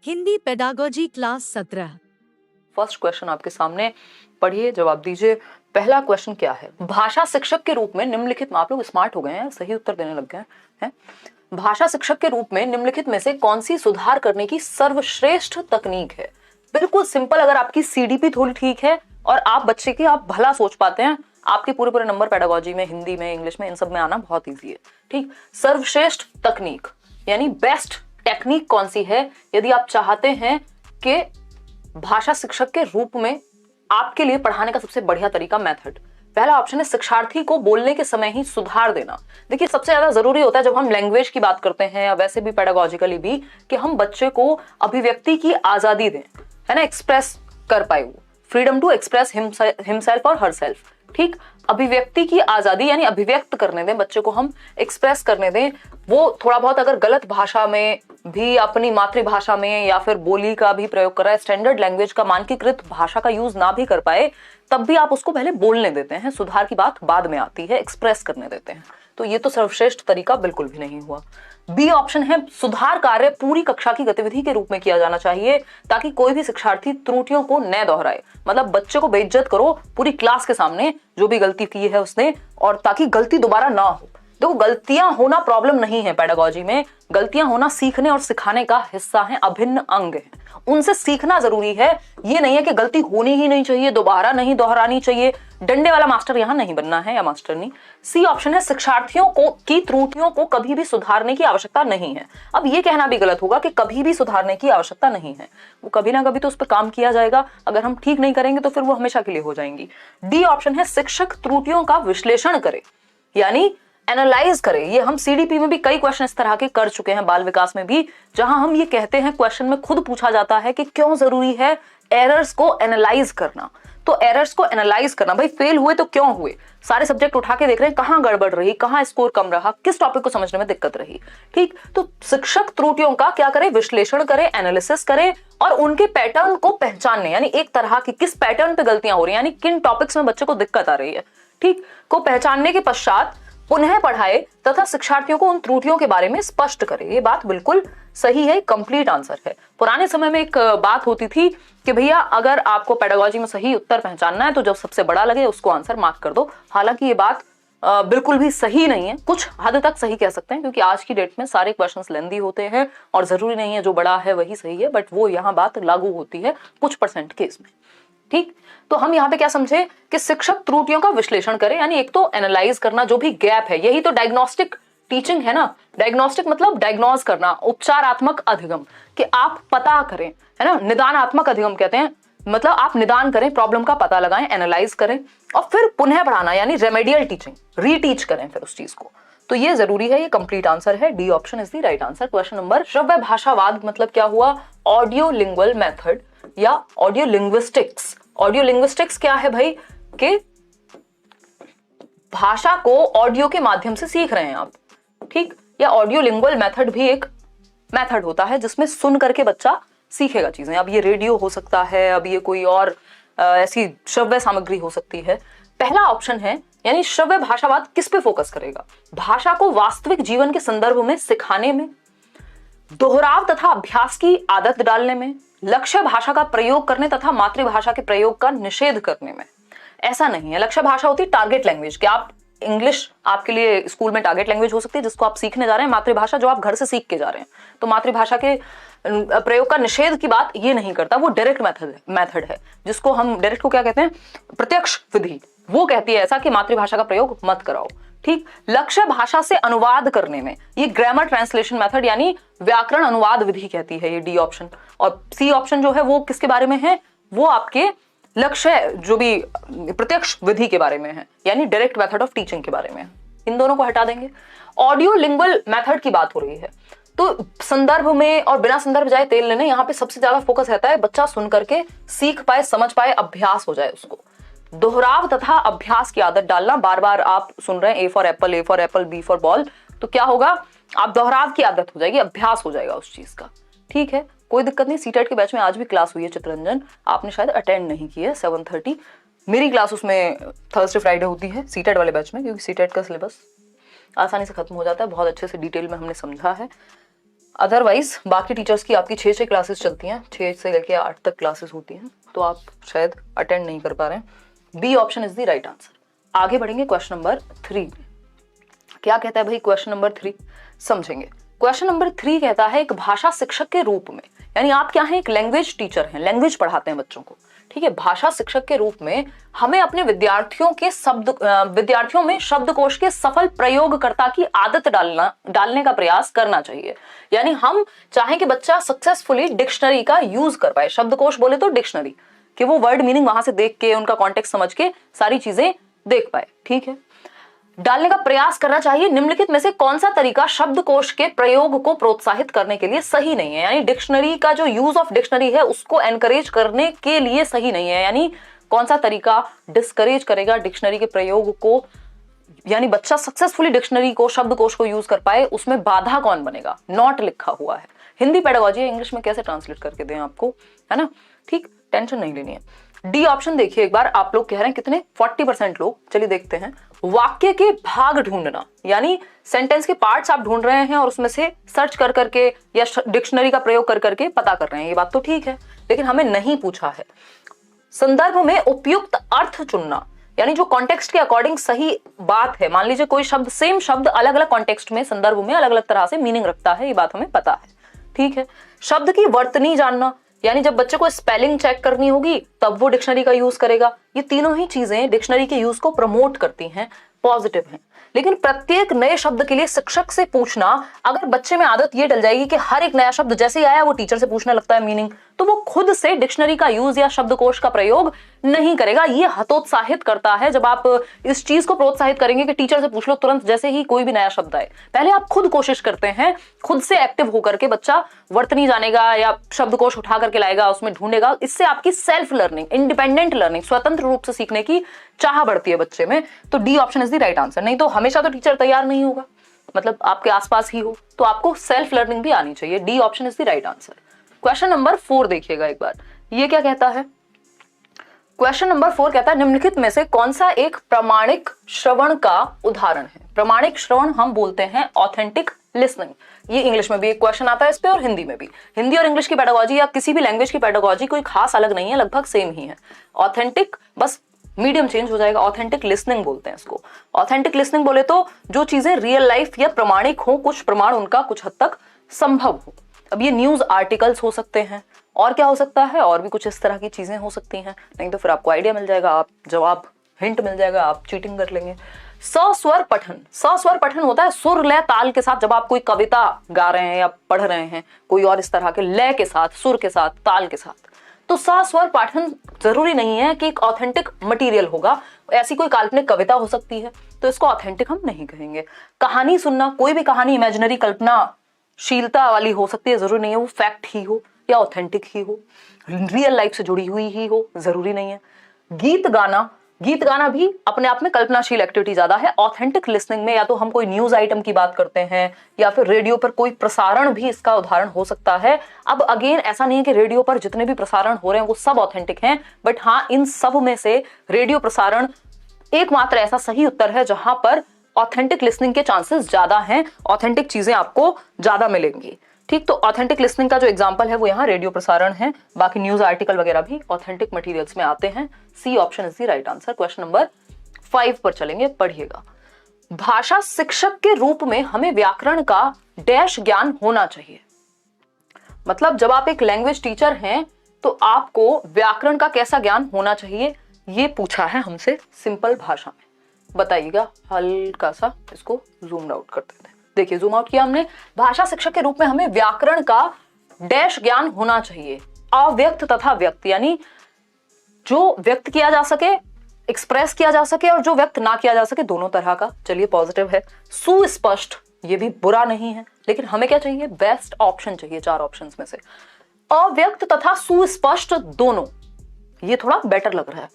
Hindi pedagogy class 17। First question आपके सामने, पढ़िए, जवाब दीजिए। पहला क्वेश्चन क्या है? भाषा शिक्षक के रूप में निम्नलिखित में, आप लोग स्मार्ट हो गए हैं, सही उत्तर देने लग गए हैं। भाषा शिक्षक के रूप में निम्नलिखित में से कौन सी सुधार करने की सर्वश्रेष्ठ तकनीक है? बिल्कुल सिंपल, अगर आपकी सीडीपी थोड़ी ठीक है और आप बच्चे की आप भला सोच पाते हैं, आपके पूरे नंबर पेडागोजी में, हिंदी में, इंग्लिश में, इन सब में आना बहुत ईजी है। ठीक, सर्वश्रेष्ठ तकनीक यानी बेस्ट टेक्निक कौन सी है यदि आप चाहते हैं कि भाषा शिक्षक के रूप में आपके लिए पढ़ाने का सबसे बढ़िया तरीका, मेथड। पहला ऑप्शन है शिक्षार्थी को बोलने के समय ही सुधार देना। देखिए, सबसे ज्यादा जरूरी होता है जब हम लैंग्वेज की बात करते हैं या वैसे भी पेडागोजिकली भी, कि हम बच्चे को अभिव्यक्ति की आजादी दें, है ना, एक्सप्रेस कर पाए, वो फ्रीडम टू एक्सप्रेस हिमसेल्फ और हरसेल्फ। ठीक, अभिव्यक्ति की आजादी यानी अभिव्यक्त करने दें बच्चे को, हम एक्सप्रेस करने दें। वो थोड़ा बहुत अगर गलत भाषा में भी, अपनी मातृभाषा में या फिर बोली का भी प्रयोग कर रहा है, स्टैंडर्ड लैंग्वेज का, मानकीकृत भाषा का यूज ना भी कर पाए, तब भी आप उसको पहले बोलने देते हैं। सुधार की बात बाद में आती है, एक्सप्रेस करने देते हैं। तो ये तो सर्वश्रेष्ठ तरीका बिल्कुल भी नहीं हुआ। बी ऑप्शन है सुधार कार्य पूरी कक्षा की गतिविधि के रूप में किया जाना चाहिए ताकि कोई भी शिक्षार्थी त्रुटियों को न दोहराए। मतलब बच्चे को बेइज्जत करो पूरी क्लास के सामने, जो भी गलती की है उसने, और ताकि गलती दोबारा ना हो। देखो, गलतियां होना प्रॉब्लम नहीं है पेडागोजी में, गलतियां होना सीखने और सिखाने का हिस्सा है, अभिन्न अंग है। उनसे सीखना जरूरी है, ये नहीं है कि गलती होनी ही नहीं चाहिए, दोबारा नहीं दोहरानी चाहिए। डंडे वाला मास्टर यहां नहीं बनना है या मास्टर नहीं। सी ऑप्शन है शिक्षार्थियों को की त्रुटियों को कभी भी सुधारने की आवश्यकता नहीं है। अब ये कहना भी गलत होगा कि कभी भी सुधारने की आवश्यकता नहीं है, वो कभी ना कभी तो उस पर काम किया जाएगा। अगर हम ठीक नहीं करेंगे तो फिर वो हमेशा के लिए हो जाएंगी। डी ऑप्शन है शिक्षक त्रुटियों का विश्लेषण करे यानी एनालाइज करें। ये हम सीडीपी में भी कई क्वेश्चन इस तरह के कर चुके हैं, बाल विकास में भी, जहां हम ये कहते हैं, क्वेश्चन में खुद पूछा जाता है कि क्यों जरूरी है एरर्स को एनालाइज करना। तो एरर्स को एनालाइज करना, भाई फेल हुए तो क्यों हुए, सारे सब्जेक्ट उठा के देख रहे हैं कहां गड़बड़ रही, कहां स्कोर कम रहा, किस टॉपिक को समझने में दिक्कत रही। ठीक, तो शिक्षक त्रुटियों का क्या करे, विश्लेषण करे, एनालिसिस करे और उनके पैटर्न को पहचानने, यानी एक तरह की किस पैटर्न पे गलतियां हो रही है, यानी किन टॉपिक्स में बच्चे को दिक्कत आ रही है, ठीक, को पहचानने के पश्चात पुनः पढ़ाए तथा शिक्षार्थियों को उन त्रुटियों के बारे में स्पष्ट करे। ये बात बिल्कुल सही है, कंप्लीट आंसर है। पुराने समय में एक बात होती थी कि भैया अगर आपको पेडागोजी में सही उत्तर पहचानना है तो जब सबसे बड़ा लगे उसको आंसर मार्क कर दो। हालांकि ये बात बिल्कुल भी सही नहीं है, कुछ हद तक सही कह सकते हैं, क्योंकि आज की डेट में सारे क्वेश्चंस लेंदी होते हैं और जरूरी नहीं है जो बड़ा है वही सही है, बट वो यहाँ बात लागू होती है कुछ % केस में। ठीक, तो हम यहाँ पे क्या समझे कि शिक्षक त्रुटियों का विश्लेषण करे, यानी एक तो एनालाइज करना जो भी गैप है, यही तो डायग्नोस्टिक टीचिंग है ना। डायग्नोस्टिक मतलब डायग्नोज करना, उपचारात्मक अधिगम, कि आप पता करें, है ना, निदानात्मक अधिगम कहते हैं, मतलब आप निदान करें, प्रॉब्लम का पता लगाएं, एनालाइज करें और फिर पुनः पढ़ाना, यानी रेमेडियल टीचिंग, रीटीच करें फिर उस चीज को। तो ये जरूरी है, ये कंप्लीट आंसर है, D option is the right answer. Question number, श्रव्य भाषावाद मतलब क्या हुआ? ऑडियो लिंगुअल मेथड या ऑडियो लिंग्विस्टिक्स। ऑडियो लिंग्विस्टिक्स क्या है भाई? कि भाषा को ऑडियो के माध्यम से सीख रहे हैं आप, ठीक, या ऑडियो लिंगुअल मेथड भी एक मेथड होता है जिसमें सुन करके बच्चा सीखेगा चीजें। अब ये रेडियो हो सकता है, अब ये कोई और ऐसी श्रव्य सामग्री हो सकती है। पहला ऑप्शन है, यानी श्रव्य भाषावाद किस पे फोकस करेगा? भाषा को वास्तविक जीवन के संदर्भ में सिखाने में, दोहराव तथा अभ्यास की आदत डालने में, लक्ष्य भाषा का प्रयोग करने तथा मातृभाषा के प्रयोग का निषेध करने में। ऐसा नहीं है, लक्ष्य भाषा होती है टारगेट लैंग्वेज, कि आप इंग्लिश आपके लिए स्कूल में टारगेट लैंग्वेज हो सकती है जिसको आप सीखने जा रहे हैं, मातृभाषा जो आप घर से सीख के जा रहे हैं। तो मातृभाषा के प्रयोग का निषेध की बात ये नहीं करता, वो डायरेक्ट मेथड है, जिसको हम डायरेक्ट को क्या कहते हैं, प्रत्यक्ष विधि, वो कहती है ऐसा कि मातृभाषा का प्रयोग मत कराओ। ठीक, लक्ष्य भाषा से अनुवाद करने में, ये ग्रामर ट्रांसलेशन मेथड यानी व्याकरण अनुवाद विधि कहती है, ये डी ऑप्शन। और सी ऑप्शन जो है वो किसके बारे में है? वो आपके लक्ष्य जो भी प्रत्यक्ष विधि के बारे में है, यानी डायरेक्ट मेथड ऑफ टीचिंग के बारे में है। इन दोनों को हटा देंगे। ऑडियो लिंगुअल मेथड की बात हो रही है, तो संदर्भ में और बिना संदर्भ जाए तेल लेने, यहाँ पे सबसे ज्यादा फोकस रहता है बच्चा सुन करके सीख पाए, समझ पाए, अभ्यास हो जाए उसको। दोहराव तथा अभ्यास की आदत डालना, बार बार आप सुन रहे हैं A for apple, B for ball, तो क्या होगा, आप दोहराव की आदत हो जाएगी, अभ्यास हो जाएगा उस चीज का। ठीक है, कोई दिक्कत नहीं। सीटेट के बैच में आज भी क्लास हुई है चित्ररंजन, आपने शायद अटेंड नहीं की है, 7:30 मेरी क्लास उसमें थर्सडे फ्राइडे होती है सीटेट वाले बैच में, क्योंकि सीटेट का सिलेबस आसानी से खत्म हो जाता है, बहुत अच्छे से डिटेल में हमने समझा है। अदरवाइज बाकी टीचर्स की आपकी 6 क्लासेस चलती हैं, 6 से लेकर 8 तक क्लासेस होती हैं, तो आप शायद अटेंड नहीं कर पा रहे हैं। B option is the right answer. आगे बढ़ेंगे क्वेश्चन नंबर 3। क्या कहता है भाई क्वेश्चन नंबर 3, समझेंगे। क्वेश्चन नंबर 3 कहता है एक भाषा शिक्षक के रूप में, यानी आप क्या हैं, एक लैंग्वेज टीचर हैं, लैंग्वेज पढ़ाते हैं बच्चों को, ठीक है। भाषा शिक्षक के रूप में हमें अपने विद्यार्थियों में शब्दकोश के सफल प्रयोगकर्ता की आदत डालने का प्रयास करना चाहिए। यानी हम चाहें कि बच्चा सक्सेसफुली डिक्शनरी का यूज कर पाए, शब्दकोश बोले तो डिक्शनरी, कि वो वर्ड मीनिंग वहां से देख के, उनका कॉन्टेक्स्ट समझ के सारी चीजें देख पाए, ठीक है। डालने का प्रयास करना चाहिए। निम्नलिखित में से कौन सा तरीका शब्दकोश के प्रयोग को प्रोत्साहित करने के लिए सही नहीं है, यानी डिक्शनरी का जो यूज ऑफ डिक्शनरी है उसको एनकरेज करने के लिए सही नहीं है, यानी कौन सा तरीका डिस्करेज करेगा डिक्शनरी के प्रयोग को, यानी बच्चा सक्सेसफुली डिक्शनरी को, शब्दकोश को यूज कर पाए, उसमें बाधा कौन बनेगा। नॉट लिखा हुआ है, हिंदी पेडागोजी है, इंग्लिश में कैसे ट्रांसलेट करके दें आपको, है ना, ठीक, टेंशन नहीं लेनी है। डी ऑप्शन देखिए एक बार, आप लोग कह रहे हैं कितने, 40% लोग। चलिए देखते हैं। वाक्य के भाग ढूंढना, यानी सेंटेंस के पार्ट्स आप ढूंढ रहे हैं और उसमें से सर्च कर करके या डिक्शनरी का प्रयोग कर करके पता कर रहे हैं, ये बात तो ठीक है, लेकिन हमें नहीं पूछा है। संदर्भ में उपयुक्त अर्थ चुनना, यानी जो कॉन्टेक्स्ट के अकॉर्डिंग सही बात है। मान लीजिए कोई शब्द, सेम शब्द अलग अलग कॉन्टेक्स्ट में, संदर्भ में अलग अलग तरह से मीनिंग रखता है, ये बात हमें पता है, ठीक है। शब्द की वर्तनी जानना, यानी जब बच्चे को स्पेलिंग चेक करनी होगी तब वो डिक्शनरी का यूज करेगा। ये तीनों ही चीजें डिक्शनरी के यूज को प्रमोट करती हैं, पॉजिटिव हैं। लेकिन प्रत्येक नए शब्द के लिए शिक्षक से पूछना, अगर बच्चे में आदत ये डल जाएगी कि हर एक नया शब्द जैसे ही आया वो टीचर से पूछने लगता है मीनिंग, तो वो खुद से डिक्शनरी का यूज या शब्दकोश का प्रयोग नहीं करेगा। ये हतोत्साहित करता है। जब आप इस चीज को प्रोत्साहित करेंगे कि टीचर से पूछ लो तुरंत जैसे ही कोई भी नया शब्द आए, पहले आप खुद कोशिश करते हैं, खुद से एक्टिव होकर के बच्चा वर्तनी जानेगा या शब्दकोश उठा करके लाएगा, उसमें ढूंढेगा। इससे आपकी सेल्फ लर्निंग, इंडिपेंडेंट लर्निंग, स्वतंत्र रूप से सीखने की चाह बढ़ती है बच्चे में। तो D option is the right answer. नहीं तो हमेशा तो टीचर तैयार नहीं होगा, मतलब आपके आसपास ही हो, तो आपको सेल्फ लर्निंग भी आनी चाहिए। D option is the right answer. Question number 4 देखिएगा एक बार, ये क्या कहता है। क्वेश्चन नंबर 4 कहता है निम्नलिखित में से कौन सा एक प्रामाणिक श्रवण का उदाहरण है। प्रामाणिक श्रवण हम बोलते हैं ऑथेंटिक लिसनिंग। ये इंग्लिश में भी एक क्वेश्चन आता है इस पे और हिंदी में भी। हिंदी और इंग्लिश की पेडागोजी या किसी भी लैंग्वेज की पेडागोजी कोई खास अलग नहीं है, लगभग सेम ही है। ऑथेंटिक, बस मीडियम चेंज हो जाएगा। ऑथेंटिक लिसनिंग बोलते हैं इसको। ऑथेंटिक लिसनिंग बोले तो जो चीजें रियल लाइफ या प्रमाणिक हो, कुछ प्रमाण उनका कुछ हद तक संभव हो। अब ये न्यूज आर्टिकल्स हो सकते हैं, और क्या हो सकता है, और भी कुछ इस तरह की चीजें हो सकती हैं। नहीं तो फिर आपको आइडिया मिल जाएगा, आप जवाब हिंट मिल जाएगा, आप चीटिंग कर लेंगे। सस्वर पठन, सस्वर पठन होता है सुर लय ताल के साथ। जब आप कोई कविता गा रहे हैं या पढ़ रहे हैं कोई और इस तरह के लय के साथ, सुर के साथ, ताल के साथ, तो सस्वर पाठन जरूरी नहीं है कि एक ऑथेंटिक मटेरियल होगा। ऐसी कोई काल्पनिक कविता हो सकती है, तो इसको ऑथेंटिक हम नहीं कहेंगे। कहानी सुनना, कोई भी कहानी इमेजिनरी, कल्पनाशीलता वाली हो सकती है, जरूरी नहीं है वो फैक्ट ही हो या ऑथेंटिक ही हो, रियल लाइफ से जुड़ी हुई ही हो, जरूरी नहीं है। गीत गाना, गीत गाना भी अपने आप में कल्पनाशील एक्टिविटी ज्यादा है। ऑथेंटिक लिसनिंग में या तो हम कोई न्यूज आइटम की बात करते हैं या फिर रेडियो पर कोई प्रसारण भी इसका उदाहरण हो सकता है। अब अगेन ऐसा नहीं है कि रेडियो पर जितने भी प्रसारण हो रहे हैं वो सब ऑथेंटिक हैं, बट हाँ, इन सब में से रेडियो प्रसारण एकमात्र ऐसा सही उत्तर है जहां पर ऑथेंटिक लिसनिंग के चांसेस ज्यादा हैं, ऑथेंटिक चीजें आपको ज्यादा मिलेंगी। ठीक, तो ऑथेंटिक लिसनिंग का जो एग्जांपल है वो यहाँ रेडियो प्रसारण है। बाकी न्यूज आर्टिकल वगैरह भी ऑथेंटिक मटेरियल्स में आते हैं। C option is the right answer. Question number 5 पर चलेंगे, पढ़िएगा। भाषा शिक्षक के रूप में हमें व्याकरण का डैश ज्ञान होना चाहिए। मतलब जब आप एक लैंग्वेज टीचर हैं तो आपको व्याकरण का कैसा ज्ञान होना चाहिए, ये पूछा है हमसे सिंपल भाषा में। बताइएगा, हल्का सा इसको जूम आउट कर देते हैं। देखिए, जूम आउट किया हमने। भाषा शिक्षक के रूप में हमें व्याकरण का डैश ज्ञान होना चाहिए। अव्यक्त तथा व्यक्त, यानी जो व्यक्त किया जा सके, एक्सप्रेस किया जा सके, और जो व्यक्त ना किया जा सके, दोनों तरह का। चलिए, पॉजिटिव है। सुस्पष्ट, ये भी बुरा नहीं है, लेकिन हमें क्या चाहिए, बेस्ट ऑप्शन चाहिए 4 ऑप्शंस में से। अव्यक्त तथा सुस्पष्ट दोनों, ये थोड़ा बेटर लग रहा है।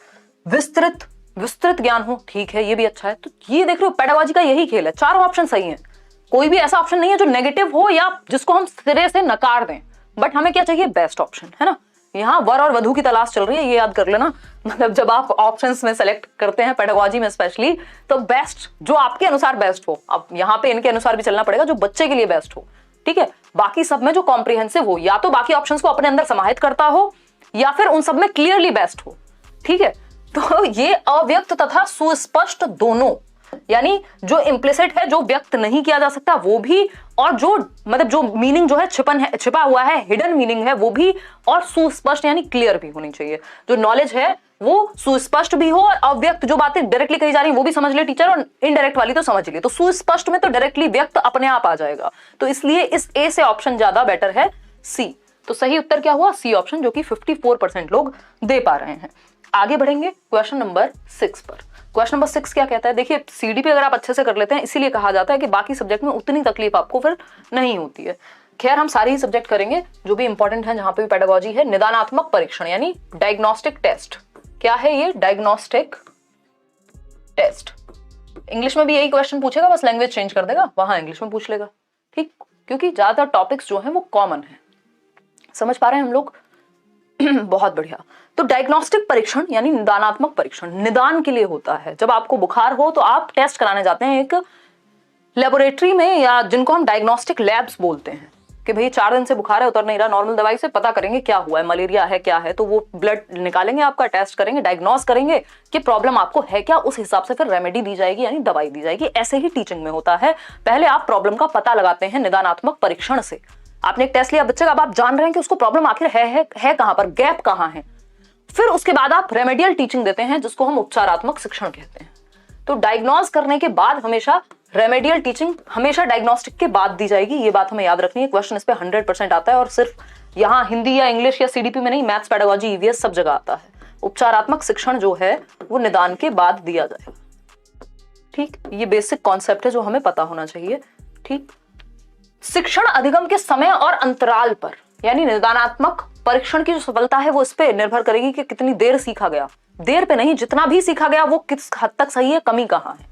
विस्तृत ज्ञान हो, ठीक है, ये भी अच्छा है। तो ये देख रहे हो, पेडागोजी का यही खेल है, 4 ऑप्शन सही हैं। कोई भी ऐसा ऑप्शन नहीं है जो नेगेटिव हो या जिसको हम सिरे से नकार दें, बट हमें क्या चाहिए, बेस्ट ऑप्शन, है ना। यहाँ वर और वधू की तलाश चल रही है, ये याद कर लेना। मतलब जब आप ऑप्शंस में सेलेक्ट करते हैं पेडागोजी में स्पेशली, तो बेस्ट जो आपके अनुसार बेस्ट हो। अब यहाँ पे इनके अनुसार भी चलना पड़ेगा, जो बच्चे के लिए बेस्ट हो, ठीक है। बाकी सब में जो कॉम्प्रिहेंसिव हो, या तो बाकी ऑप्शंस को अपने अंदर समाहित करता हो या फिर उन सब में क्लियरली बेस्ट हो। ठीक है, तो ये अव्यक्त तथा सुस्पष्ट दोनों, यानी जो इम्प्लिसिट है, जो व्यक्त नहीं किया जा सकता वो भी, और जो मतलब जो मीनिंग जो है छिपा हुआ है, हिडन मीनिंग है वो भी, और सुस्पष्ट यानी क्लियर भी होनी चाहिए। जो नॉलेज है वो सुस्पष्ट भी हो, और अव्यक्त जो बातें डायरेक्टली कही जा रही है वो भी समझ ले टीचर, और इनडायरेक्ट वाली तो समझ ले। तो सुस्पष्ट में तो डायरेक्टली व्यक्त अपने आप आ जाएगा, तो इसलिए इस ए से ऑप्शन ज्यादा बेटर है सी। तो सही उत्तर क्या हुआ? सी ऑप्शन, जो कि 54% लोग दे पा रहे हैं। आगे बढ़ेंगे क्वेश्चन नंबर 6 पर। क्वेश्चन नंबर 6 क्या कहता है? देखिए, सीडीपी अगर आप अच्छे से कर लेते हैं, इसीलिए कहा जाता है कि बाकी सब्जेक्ट में उतनी तकलीफ आपको फिर नहीं होती है। खैर, हम सारे ही सब्जेक्ट करेंगे जो भी इंपॉर्टेंट है, जहां पे भी पेडागोजी है। निदानात्मक परीक्षण यानी डायग्नोस्टिक टेस्ट। क्या है ये? Diagnostic test. इंग्लिश में भी यही क्वेश्चन पूछेगा, बस लैंग्वेज चेंज कर देगा, वहां इंग्लिश में पूछ लेगा। ठीक, क्योंकि ज्यादातर टॉपिक्स जो हैं वो कॉमन है। समझ पा रहे हैं हम लोग? बहुत बढ़िया। तो डायग्नोस्टिक परीक्षण यानी निदानात्मक परीक्षण निदान के लिए होता है। जब आपको बुखार हो तो आप टेस्ट कराने जाते हैं एक लेबोरेटरी में, या जिनको हम डायग्नोस्टिक लैब्स बोलते हैं, कि भाई 4 दिन से बुखार है, उतर नहीं रहा, नॉर्मल दवाई से पता करेंगे क्या हुआ है, मलेरिया है क्या है, तो वो ब्लड निकालेंगे, आपका टेस्ट करेंगे, डायग्नोस करेंगे कि प्रॉब्लम आपको है क्या, उस हिसाब से फिर रेमेडी दी जाएगी यानी दवाई दी जाएगी। ऐसे ही टीचिंग में होता है, पहले आप प्रॉब्लम का पता लगाते हैं निदानात्मक परीक्षण से। आपने एक टेस्ट लिया बच्चे का, अब आप जान रहे हैं कि उसको प्रॉब्लम आखिर है कहां पर, गैप कहां है, फिर उसके बाद आप रेमेडियल टीचिंग देते हैं, जिसको हम उपचारात्मक शिक्षण कहते हैं। तो डायग्नोज करने के बाद हमेशा रेमेडियल टीचिंग हमेशा डायग्नोस्टिक के बाद दी जाएगी, ये बात हमें याद रखनी है। क्वेश्चन इस पे 100% आता है, और सिर्फ यहाँ हिंदी या इंग्लिश या सीडीपी में नहीं, मैथ्स, पेडागोजी, ईवीएस सब जगह आता है। उपचारात्मक शिक्षण जो है वो निदान के बाद दिया जाएगा। ठीक, ये बेसिक कॉन्सेप्ट है जो हमें पता होना चाहिए। ठीक, शिक्षण अधिगम के समय और अंतराल पर, यानी निदानात्मक परीक्षण की जो सफलता है वो इस पे निर्भर करेगी कि कितनी देर सीखा गया। देर पे नहीं, जितना भी सीखा गया वो किस हद तक सही है, कमी कहां है,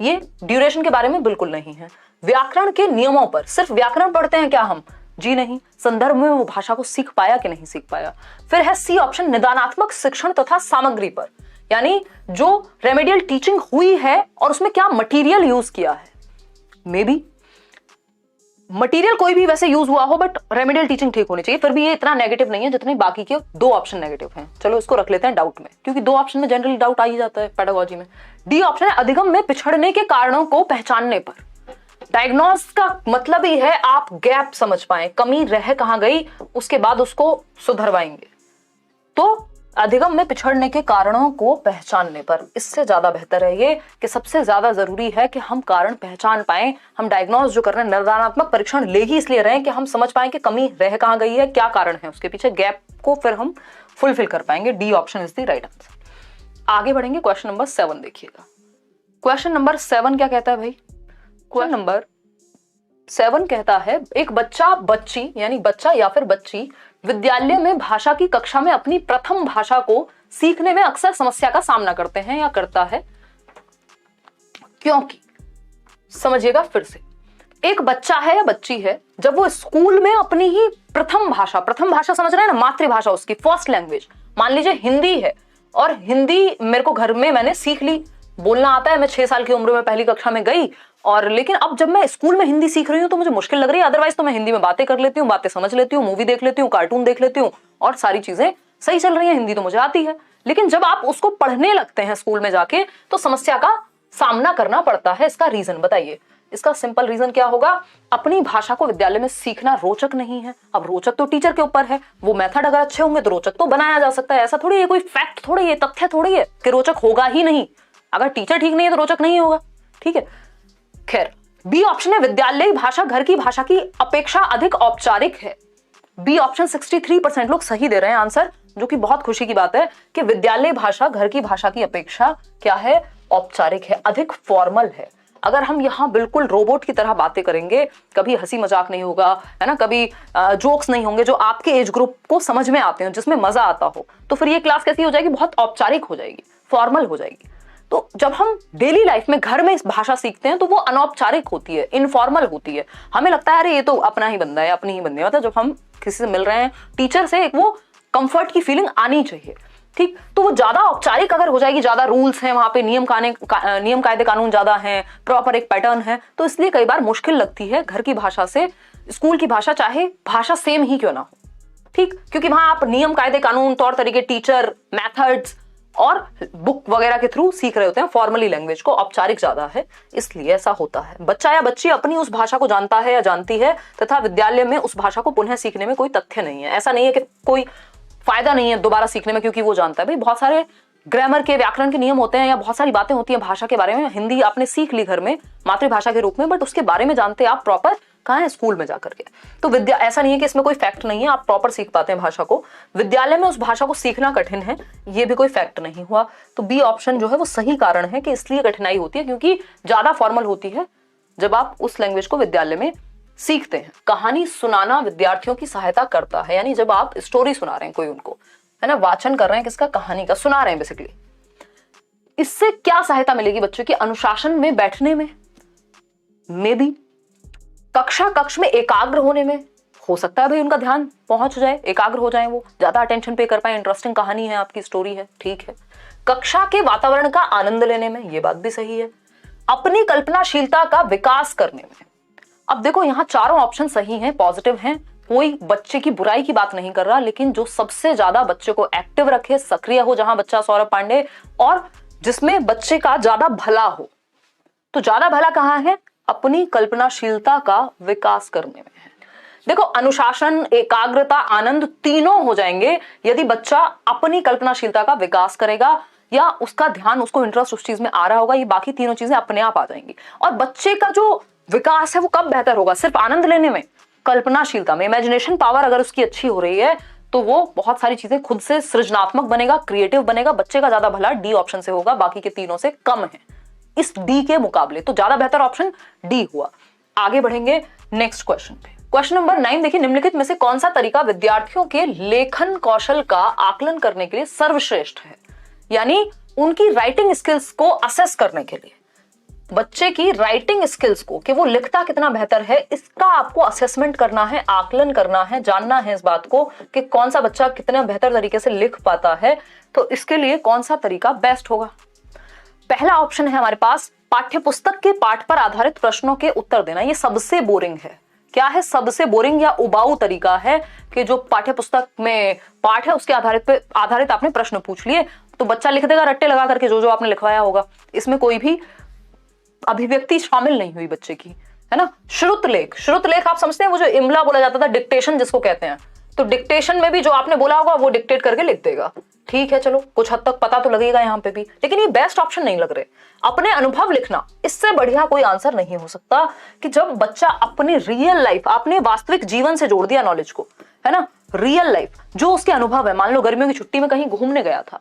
ये ड्यूरेशन के बारे में बिल्कुल नहीं है। व्याकरण के नियमों पर, सिर्फ व्याकरण पढ़ते हैं क्या हम? जी नहीं, संदर्भ में वो भाषा को सीख पाया कि नहीं सीख पाया। फिर है सी ऑप्शन, निदानात्मक शिक्षण तथा सामग्री पर, यानी जो रेमेडियल टीचिंग हुई है और उसमें क्या मटीरियल यूज किया है। मे बी मटेरियल कोई भी वैसे यूज हुआ हो, बट रेमेडियल टीचिंग ठीक होनी चाहिए। फिर भी ये इतना नेगेटिव नहीं है जितने बाकी के 2 ऑप्शन नेगेटिव हैं। चलो इसको रख लेते हैं डाउट में, क्योंकि 2 ऑप्शन में जनरली डाउट आ ही जाता है पेडागोजी में। डी ऑप्शन है, अधिगम में पिछड़ने के कारणों को पहचानने पर। डायग्नोस का मतलब ही है आप गैप समझ पाए, कमी रह कहां गई, उसके बाद उसको सुधरवाएंगे। तो अधिगम में पिछड़ने के कारणों को पहचानने पर, इससे ज्यादा बेहतर है ये कि सबसे ज्यादा जरूरी है कि हम कारण पहचान पाएं। हम डायग्नोस जो कर रहे हैं, निदानात्मक परीक्षण ले ही इसलिए रहे हैं कि हम समझ पाएं कि कमी रह कहां गई है, क्या कारण है उसके पीछे, गैप को फिर हम फुलफिल कर पाएंगे। D option is the right answer. आगे बढ़ेंगे, क्वेश्चन नंबर 7 देखिएगा। क्वेश्चन नंबर 7 क्या कहता है भाई? क्वेश्चन नंबर 7 कहता है, एक बच्चा, बच्ची यानी बच्चा या फिर बच्ची विद्यालय में भाषा की कक्षा में अपनी प्रथम भाषा को सीखने में अक्सर समस्या का सामना करते हैं या करता है, क्योंकि, समझिएगा फिर से, एक बच्चा है या बच्ची है, जब वो स्कूल में अपनी ही प्रथम भाषा समझ रहे हैं ना, मातृभाषा उसकी फर्स्ट लैंग्वेज, मान लीजिए हिंदी है, और हिंदी मेरे को घर में मैंने सीख ली, बोलना आता है, मैं 6 साल की उम्र में पहली कक्षा में गई, और लेकिन अब जब मैं स्कूल में हिंदी सीख रही हूँ तो मुझे मुश्किल लग रही है। अदरवाइज तो मैं हिंदी में बातें कर लेती हूँ, बातें समझ लेती हूँ, मूवी देख लेती हूँ, कार्टून देख लेती हूँ, और सारी चीजें सही चल रही है, हिंदी तो मुझे आती है। लेकिन जब आप उसको पढ़ने लगते हैं स्कूल में जाके, तो समस्या का सामना करना पड़ता है। इसका रीजन बताइए। इसका सिंपल रीजन क्या होगा? अपनी भाषा को विद्यालय में सीखना रोचक नहीं है। अब रोचक तो टीचर के ऊपर है, वो मेथड अगर अच्छे होंगे तो रोचक तो बनाया जा सकता है। ऐसा थोड़ी है, कोई फैक्ट थोड़ी है, तथ्य थोड़ी है कि रोचक होगा ही नहीं। अगर टीचर ठीक नहीं है तो रोचक नहीं होगा। ठीक है, खैर बी ऑप्शन है, विद्यालय भाषा घर की भाषा की अपेक्षा अधिक औपचारिक है। बी ऑप्शन 63% लोग सही दे रहे हैं आंसर, जो कि बहुत खुशी की बात है कि विद्यालय भाषा घर की भाषा की अपेक्षा क्या है? औपचारिक है, अधिक फॉर्मल है। अगर हम यहाँ बिल्कुल रोबोट की तरह बातें करेंगे, कभी हंसी मजाक नहीं होगा, है ना, कभी जोक्स नहीं होंगे जो आपके एज ग्रुप को समझ में आते हैं, जिसमें मजा आता हो, तो फिर ये क्लास कैसी हो जाएगी? बहुत औपचारिक हो जाएगी, फॉर्मल हो जाएगी। तो जब हम डेली लाइफ में घर में इस भाषा सीखते हैं तो वो अनौपचारिक होती है, इनफॉर्मल होती है। हमें लगता है अरे ये तो अपना ही बंदा है, अपनी ही बंदी है। मतलब जब हम किसी से मिल रहे हैं, टीचर से, एक वो कंफर्ट की फीलिंग आनी चाहिए। ठीक, तो वो ज्यादा औपचारिक अगर हो जाएगी, ज्यादा रूल्स हैं वहां पे, नियम कायदे कानून ज्यादा हैं, प्रॉपर एक पैटर्न है, तो इसलिए कई बार मुश्किल लगती है घर की भाषा से स्कूल की भाषा चाहे भाषा सेम ही क्यों ना हो, ठीक, क्योंकि वहां आप नियम कायदे कानून तौर तरीके टीचर मेथड्स और बुक वगैरह के थ्रू सीख रहे होते हैं। फॉर्मली लैंग्वेज को औपचारिक ज्यादा है, इसलिए ऐसा होता है। बच्चा या बच्ची अपनी उस भाषा को जानता है या जानती है तथा विद्यालय में उस भाषा को पुनः सीखने में कोई तथ्य नहीं है। ऐसा नहीं है कि कोई फायदा नहीं है दोबारा सीखने में क्योंकि वो जानता है। भाई बहुत सारे ग्रामर के व्याकरण के नियम होते हैं या बहुत सारी बातें होती हैं भाषा के बारे में। हिंदी आपने सीख ली घर में मातृभाषा के रूप में, बट उसके बारे में जानते आप प्रॉपर कहाँ है, स्कूल में जाकर के। तो विद्या ऐसा नहीं है कि इसमें कोई फैक्ट नहीं है, आप प्रॉपर सीख पाते हैं भाषा को। विद्यालय में उस भाषा को सीखना कठिन है, ये भी कोई फैक्ट नहीं हुआ। तो बी ऑप्शन जो है वो सही कारण है कि इसलिए कठिनाई होती है क्योंकि ज्यादा फॉर्मल होती है जब आप उस लैंग्वेज को विद्यालय में सीखते हैं। कहानी सुनाना विद्यार्थियों की सहायता करता है, यानी जब आप स्टोरी सुना रहे हैं कोई उनको, है ना, वाचन कर रहे हैं किसका, कहानी का सुना रहे हैं बेसिकली, इससे क्या सहायता मिलेगी बच्चों की, अनुशासन में बैठने में, मे बी कक्ष में एकाग्र होने में, हो सकता है भाई उनका ध्यान पहुंच जाए, एकाग्र हो जाए, वो ज्यादा अटेंशन पे कर पाए, इंटरेस्टिंग कहानी है आपकी, स्टोरी है, ठीक है। कक्षा के वातावरण का आनंद लेने में, ये बात भी सही है। अपनी कल्पनाशीलता का विकास करने में। अब देखो यहाँ चारों ऑप्शन सही हैं, पॉजिटिव हैं, कोई बच्चे की बुराई की बात नहीं कर रहा, लेकिन जो सबसे ज्यादा बच्चे को एक्टिव रखे, सक्रिय हो, जहां बच्चा सौरभ पांडे, और जिसमें बच्चे का ज्यादा भला हो, तो ज्यादा भला कहां है, अपनी कल्पनाशीलता का विकास करने में है। देखो अनुशासन, एकाग्रता, आनंद तीनों हो जाएंगे यदि बच्चा अपनी कल्पनाशीलता का विकास करेगा या उसका ध्यान, उसको इंटरेस्ट उस चीज में आ रहा होगा, ये बाकी तीनों चीजें अपने आप आ जाएंगी। और बच्चे का जो विकास है वो कब बेहतर होगा, सिर्फ आनंद लेने में, कल्पनाशीलता में, इमेजिनेशन पावर अगर उसकी अच्छी हो रही है तो वो बहुत सारी चीजें खुद से सृजनात्मक बनेगा, क्रिएटिव बनेगा। बच्चे का ज्यादा भला डी ऑप्शन से होगा, बाकी के तीनों से कम है इस डी के मुकाबले, तो ज्यादा बेहतर ऑप्शन डी हुआ। आगे बढ़ेंगे नेक्स्ट क्वेश्चन पे। क्वेश्चन नंबर 9 देखिए, निम्नलिखित में से कौन सा तरीका विद्यार्थियों के लेखन कौशल का आकलन करने के लिए सर्वश्रेष्ठ है, यानी उनकी राइटिंग स्किल्स को असेस करने के लिए, बच्चे की राइटिंग स्किल्स को कि वो लिखता कितना बेहतर है, इसका आपको असेसमेंट करना है, आकलन करना है, जानना है इस बात को कि कौन सा बच्चा कितना बेहतर तरीके से लिख पाता है। तो इसके लिए कौन सा तरीका बेस्ट होगा। पहला ऑप्शन है हमारे पास, पाठ्यपुस्तक के पाठ पर आधारित प्रश्नों के उत्तर देना। ये सबसे बोरिंग है। क्या है, सबसे बोरिंग या उबाऊ तरीका है कि जो पाठ्यपुस्तक में पाठ है उसके आधारित आपने प्रश्न पूछ लिए, तो बच्चा लिख देगा रट्टे लगा करके जो आपने लिखवाया होगा, इसमें कोई भी अभिव्यक्ति शामिल नहीं हुई बच्चे की, है ना। श्रुत लेख आप समझते हैं, वो जो इमला बोला जाता था, डिक्टेशन जिसको कहते हैं, तो डिक्टेशन में भी जो आपने बोला होगा वो डिक्टेट करके लिख देगा, ठीक है, चलो कुछ हद तक पता तो लगेगा यहाँ पे भी, लेकिन ये बेस्ट ऑप्शन नहीं लग रहे। अपने अनुभव लिखना, इससे बढ़िया कोई आंसर नहीं हो सकता कि जब बच्चा अपने रियल लाइफ, आपने वास्तविक जीवन से जोड़ दिया नॉलेज को, है ना, रियल लाइफ जो उसके अनुभव है। मान लो गर्मियों की छुट्टी में कहीं घूमने गया था,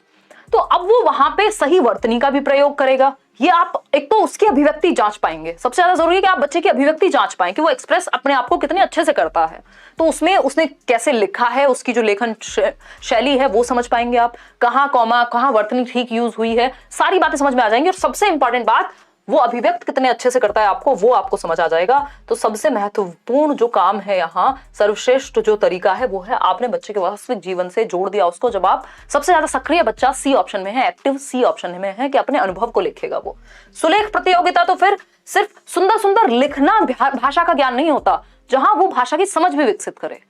तो अब वो वहां पे सही वर्तनी का भी प्रयोग करेगा। ये आप एक तो उसकी अभिव्यक्ति जांच पाएंगे, सबसे ज्यादा जरूरी है कि आप बच्चे की अभिव्यक्ति जांच पाएं कि वो एक्सप्रेस अपने आप को कितने अच्छे से करता है, तो उसमें उसने कैसे लिखा है, उसकी जो लेखन शैली है वो समझ पाएंगे आप, कहाँ कॉमा, कहाँ वर्तनी ठीक यूज हुई है, सारी बातें समझ में आ जाएंगी। और सबसे इंपॉर्टेंट बात, वो अभिव्यक्त कितने अच्छे से करता है आपको, वो आपको समझ आ जाएगा। तो सबसे महत्वपूर्ण जो काम है यहाँ, सर्वश्रेष्ठ जो तरीका है वो है आपने बच्चे के वास्तविक जीवन से जोड़ दिया उसको। जब आप सबसे ज्यादा सक्रिय बच्चा सी ऑप्शन में है, एक्टिव सी ऑप्शन में है कि अपने अनुभव को लिखेगा वो। सुलेख प्रतियोगिता तो फिर सिर्फ सुंदर सुंदर लिखना भाषा का ज्ञान नहीं होता, जहां वो भाषा की समझ भी विकसित करे।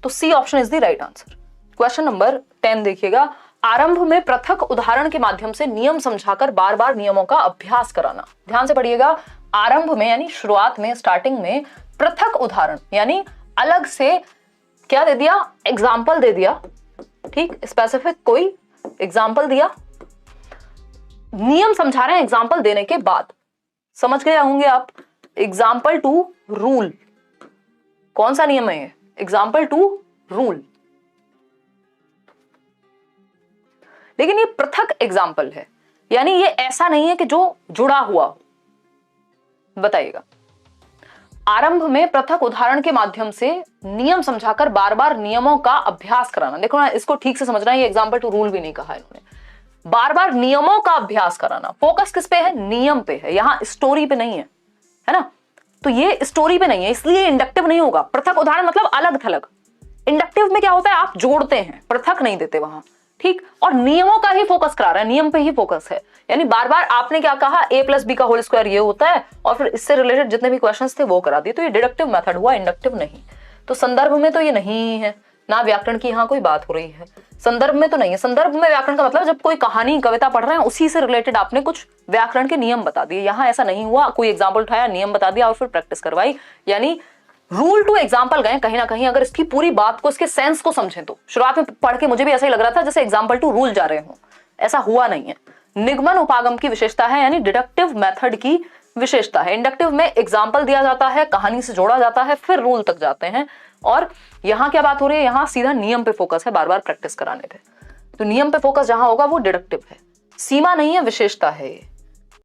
तो C option is the right answer. Question number 10 देखिएगा, आरंभ में पृथक उदाहरण के माध्यम से नियम समझाकर बार बार नियमों का अभ्यास कराना। ध्यान से पढ़िएगा, आरंभ में यानी शुरुआत में, स्टार्टिंग में पृथक उदाहरण यानी अलग से क्या दे दिया, एग्जाम्पल दे दिया, ठीक, स्पेसिफिक कोई एग्जाम्पल दिया, नियम समझा रहे हैं एग्जाम्पल देने के बाद। समझ गए होंगे आप, एग्जाम्पल टू रूल, कौन सा नियम है ये, एग्जाम्पल टू रूल, लेकिन ये पृथक एग्जाम्पल है, यानी ये ऐसा नहीं है कि जो जुड़ा हुआ हो। बताइएगा, आरंभ में पृथक उदाहरण के माध्यम से नियम समझाकर बार बार नियमों का अभ्यास कराना। देखो ना, इसको ठीक से समझना है, ये एग्जाम्पल टू रूल भी नहीं कहा इन्होंने, बार बार नियमों का अभ्यास कराना। फोकस किस पे है, नियम पे है, यहां स्टोरी पे नहीं है ना। तो ये स्टोरी पे नहीं है, इसलिए इंडक्टिव नहीं होगा। पृथक उदाहरण मतलब अलग थलग, इंडक्टिव में क्या होता है, आप जोड़ते हैं, पृथक नहीं देते वहां, ठीक, और नियमों का ही फोकस करा रहा है, नियम पे ही फोकस है। यानी बार बार आपने क्या कहा, a प्लस बी का होल स्क्वायर ये होता है, और फिर इससे रिलेटेड जितने भी क्वेश्चंस थे वो करा दिए। तो ये डिडक्टिव मेथड हुआ, इंडक्टिव नहीं। तो संदर्भ में तो ये नहीं है, ना व्याकरण की यहाँ कोई बात हो रही है, संदर्भ में तो नहीं है। संदर्भ में व्याकरण का मतलब जब कोई कहानी कविता पढ़ रहे हैं उसी से रिलेटेड आपने कुछ व्याकरण के नियम बता दिए। यहाँ ऐसा नहीं हुआ, कोई एग्जाम्पल उठाया, नियम बता दिया और फिर प्रैक्टिस करवाई। यानी रूल टू एग्जाम्पल गए कहीं ना कहीं। अगर इसकी पूरी बात को, इसके सेंस को समझें तो शुरुआत में पढ़ के मुझे भी ऐसा ही लग रहा था जैसे एग्जाम्पल टू रूल जा रहे हो, ऐसा हुआ नहीं है। निगमन उपागम की विशेषता है, यानी डिडक्टिव मेथड की विशेषता है। इंडक्टिव में एग्जाम्पल दिया जाता है, कहानी से जोड़ा जाता है, फिर रूल तक जाते हैं। और यहाँ क्या बात हो रही है, यहाँ सीधा नियम पे फोकस है, बार बार प्रैक्टिस कराने पे। तो नियम पे फोकस जहां होगा वो डिडक्टिव है, सीमा नहीं है, विशेषता है ये।